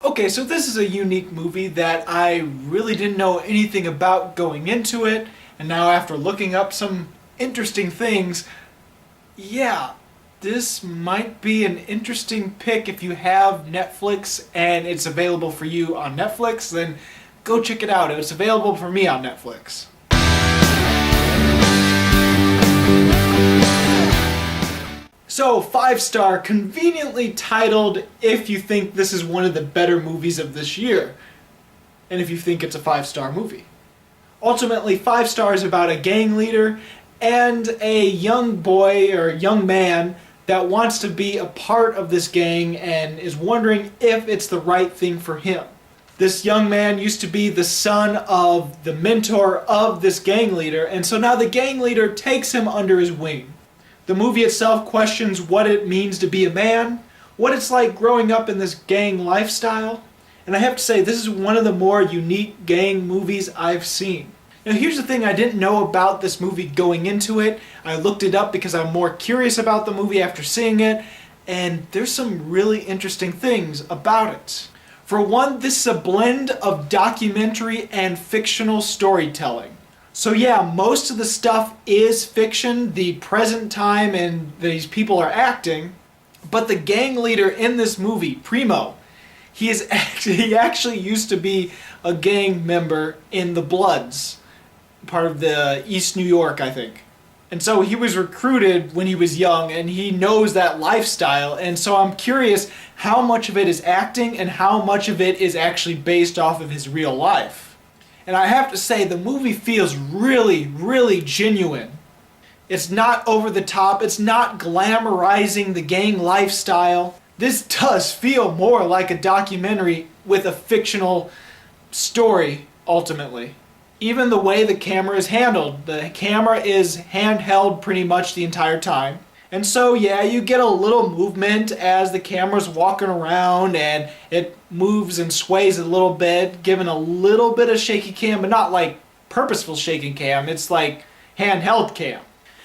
Okay, so this is a unique movie that I really didn't know anything about going into it, and now after looking up some interesting things, yeah, this might be an interesting pick if you have Netflix and it's available for you on Netflix, then go check it out. It's available for me on Netflix. So, 5-star, conveniently titled if you think this is one of the better movies of this year, and if you think it's a 5-star movie. Ultimately, 5 stars about a gang leader and a young boy or young man that wants to be a part of this gang and is wondering if it's the right thing for him. This young man used to be the son of the mentor of this gang leader, and so now the gang leader takes him under his wing. The movie itself questions what it means to be a man, what it's like growing up in this gang lifestyle, and I have to say this is one of the more unique gang movies I've seen. Now here's the thing I didn't know about this movie going into it. I looked it up because I'm more curious about the movie after seeing it, and there's some really interesting things about it. For one, this is a blend of documentary and fictional storytelling. So yeah, most of the stuff is fiction, the present time and these people are acting, but the gang leader in this movie, Primo, he actually used to be a gang member in the Bloods, part of the East New York, I think. And so he was recruited when he was young and he knows that lifestyle, and so I'm curious how much of it is acting and how much of it is actually based off of his real life. And I have to say, the movie feels really, really genuine. It's not over the top. It's not glamorizing the gang lifestyle. This does feel more like a documentary with a fictional story, ultimately. Even the way the camera is handled. The camera is handheld pretty much the entire time. And so, yeah, you get a little movement as the camera's walking around and it moves and sways a little bit, giving a little bit of shaky cam, but not like purposeful shaking cam. It's like handheld cam.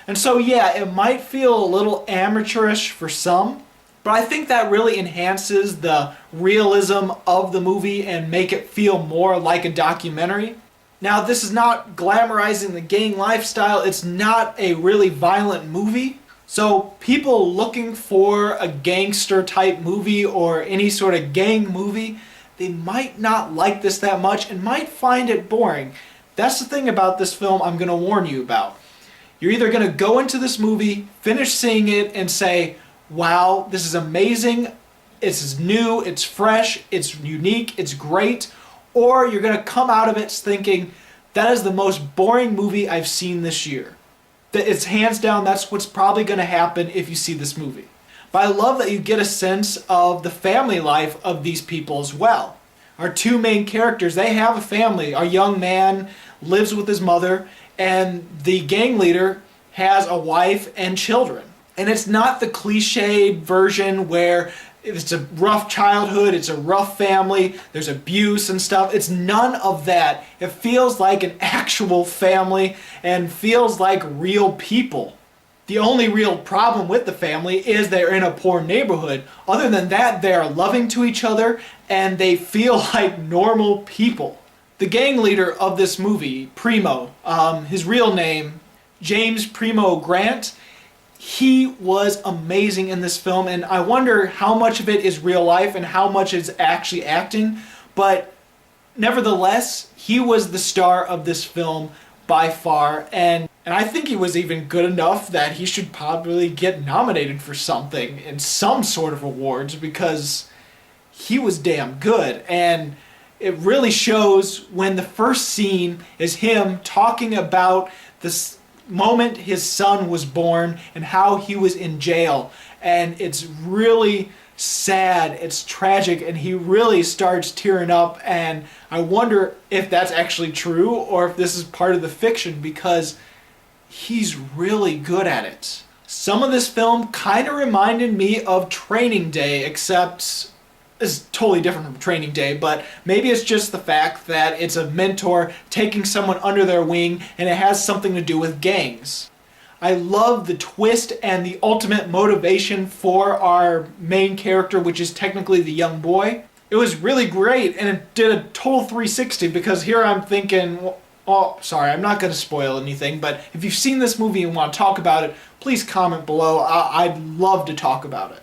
And so, yeah, it might feel a little amateurish for some, but I think that really enhances the realism of the movie and make it feel more like a documentary. Now, this is not glamorizing the gang lifestyle. It's not a really violent movie. So people looking for a gangster type movie or any sort of gang movie, they might not like this that much and might find it boring. That's the thing about this film I'm going to warn you about. You're either going to go into this movie, finish seeing it, and say, wow, this is amazing, it's new, it's fresh, it's unique, it's great, or you're going to come out of it thinking, that is the most boring movie I've seen this year. It's hands down, that's what's probably going to happen if you see this movie. But I love that you get a sense of the family life of these people as well. Our two main characters, they have a family. Our young man lives with his mother, and the gang leader has a wife and children. And it's not the cliched version where it's a rough childhood, it's a rough family, there's abuse and stuff. It's none of that. It feels like an actual family and feels like real people. The only real problem with the family is they're in a poor neighborhood. Other than that, they are loving to each other and they feel like normal people. The gang leader of this movie, Primo, his real name, James Primo Grant, he was amazing in this film, and I wonder how much of it is real life and how much is actually acting, but nevertheless, he was the star of this film by far, and I think he was even good enough that he should probably get nominated for something in some sort of awards because he was damn good. And it really shows when the first scene is him talking about this moment his son was born and how he was in jail, and it's really sad, it's tragic, and he really starts tearing up, and I wonder if that's actually true or if this is part of the fiction because he's really good at it. Some of this film kind of reminded me of Training Day, except it's totally different from Training Day, but maybe it's just the fact that it's a mentor taking someone under their wing and it has something to do with gangs. I love the twist and the ultimate motivation for our main character, which is technically the young boy. It was really great, and it did a total 360, because here I'm thinking, oh, sorry, I'm not going to spoil anything, but if you've seen this movie and want to talk about it, please comment below. I'd love to talk about it.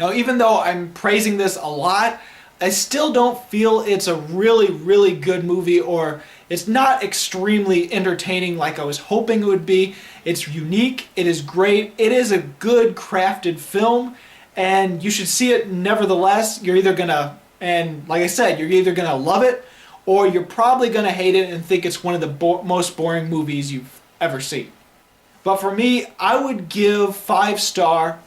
Now, even though I'm praising this a lot, I still don't feel it's a really, really good movie, or it's not extremely entertaining like I was hoping it would be. It's unique, it is great, it is a good crafted film, and you should see it nevertheless. You're either gonna, and like I said, you're either gonna love it, or you're probably gonna hate it and think it's one of the most boring movies you've ever seen. But for me, I would give 5-star,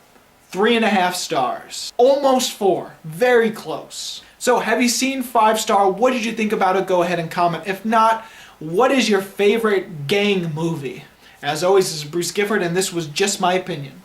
3.5 stars. Almost 4. Very close. So have you seen 5-star? What did you think about it? Go ahead and comment. If not, what is your favorite gang movie? As always, this is Bruce Gifford, and this was just my opinion.